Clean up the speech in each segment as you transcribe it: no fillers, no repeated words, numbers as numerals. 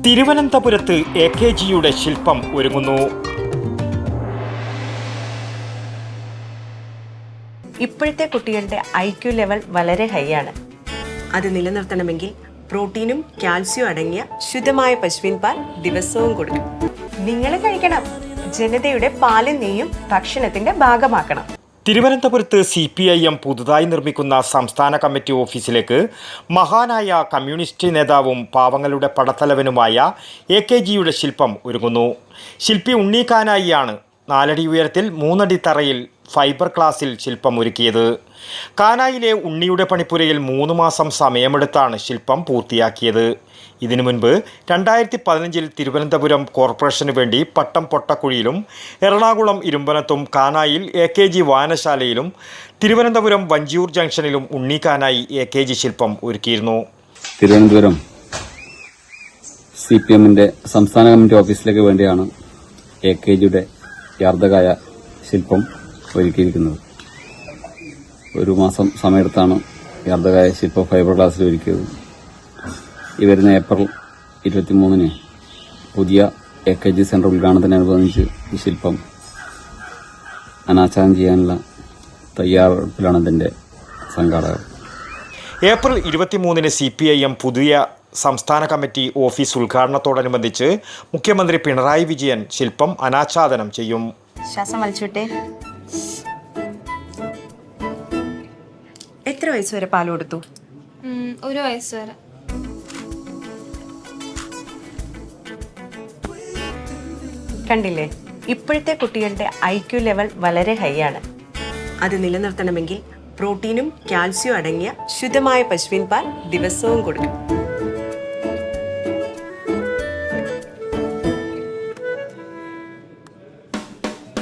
തിരുവനന്തപുരത്ത് AKGയുടെ ശില്പം ഒരുങ്ങുന്നു. ഇപ്പോഴത്തെ കുട്ടികളുടെ IQ ലെവൽ വളരെ ഹൈ ആണ്. അത് നിലനിർത്തണമെങ്കിൽ പ്രോട്ടീനും കാൽസ്യവും അടങ്ങിയ ശുദ്ധമായ പശുവിൻ പാൽ ദിവസവും കൊടുക്കും. നിങ്ങൾ കഴിക്കണം. ജനതയുടെ പാലും നെയ്യും ഭക്ഷണത്തിന്റെ ഭാഗമാക്കണം. തിരുവനന്തപുരത്ത് CPIM പുതുതായി നിർമ്മിക്കുന്ന സംസ്ഥാന കമ്മിറ്റി ഓഫീസിലേക്ക് മഹാനായ കമ്മ്യൂണിസ്റ്റ് നേതാവും പാവങ്ങളുടെ പടത്തലവനുമായ AKGയുടെ ശില്പം ഒരുങ്ങുന്നു. ശില്പി ഉണ്ണി കാനായിയാണ് 4 അടി ഉയരത്തിൽ 3 അടി തറയിൽ ഫൈബർ ഗ്ലാസിൽ ശില്പം ഒരുക്കിയത്. കാനായിലെ ഉണ്ണിയുടെ പണിപ്പുരയിൽ 3 മാസം സമയമെടുത്താണ് ശില്പം പൂർത്തിയാക്കിയത്. ഇതിനു മുൻപ് 2015 തിരുവനന്തപുരം കോർപ്പറേഷന് വേണ്ടി പട്ടം പൊട്ടക്കുഴിയിലും എറണാകുളം ഇരുമ്പനത്തും കാനായിൽ AKG വായനശാലയിലും തിരുവനന്തപുരം വഞ്ചിയൂർ ജംഗ്ഷനിലും ഉണ്ണി കാനായി AKG ശില്പം ഒരുക്കിയിരുന്നു. തിരുവനന്തപുരം CPMന്റെ സംസ്ഥാന കമ്മിറ്റി ഓഫീസിലേക്ക് വേണ്ടിയാണ് AKGയുടെ യാർദ്ധകായ ശില്പം ഒരുക്കിയിരിക്കുന്നത്. 1 മാസം സമയത്താണ് യാർദ്ധകായ ശില്പം ഫൈബർ ഗ്ലാസിൽ ഒരുക്കിയത്. ഈ വരുന്ന ഏപ്രിൽ 23 പുതിയ AKG സെന്റർ ഉദ്ഘാടനത്തിനനുബന്ധിച്ച് ഈ ശില്പം അനാച്ഛാദനം ചെയ്യാനുള്ള തയ്യാറെടുപ്പിലാണ് ഇതിന്റെ സംഘാടകർ. ഏപ്രിൽ 23 CPIM പുതിയ സംസ്ഥാന കമ്മിറ്റി ഓഫീസ് ഉദ്ഘാടനത്തോടനുബന്ധിച്ച് മുഖ്യമന്ത്രി പിണറായി വിജയൻ ശില്പം അനാച്ഛാദനം ചെയ്യും. ശ്വാസം വലിച്ചുവിട്ടെ. എത്ര വയസ്സ് വരെ പാൽ കൊടുത്തു? 1 വയസ്സ് വരെ. കണ്ടില്ലേ, ഇപ്പോഴത്തെ കുട്ടികളുടെ IQ ലെവൽ വളരെ ഹൈ ആണ്. അത് നിലനിർത്തണമെങ്കിൽ പ്രോട്ടീനും കാൽസ്യവും അടങ്ങിയ ശുദ്ധമായ പശുവിൻ പാൽ ദിവസവും കൊടുക്കും.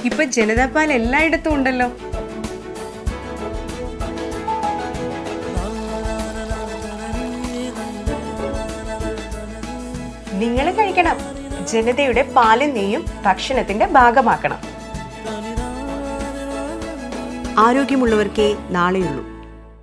ഇപ്പൊ ജനതാ പാൽ എല്ലായിടത്തും ഉണ്ടല്ലോ. നിങ്ങൾ കഴിക്കണം. ജനതയുടെ പാലും നെയ്യും ഭക്ഷണത്തിന്റെ ഭാഗമാക്കണം. ആരോഗ്യമുള്ളവർക്കേ നാളെയുള്ളൂ.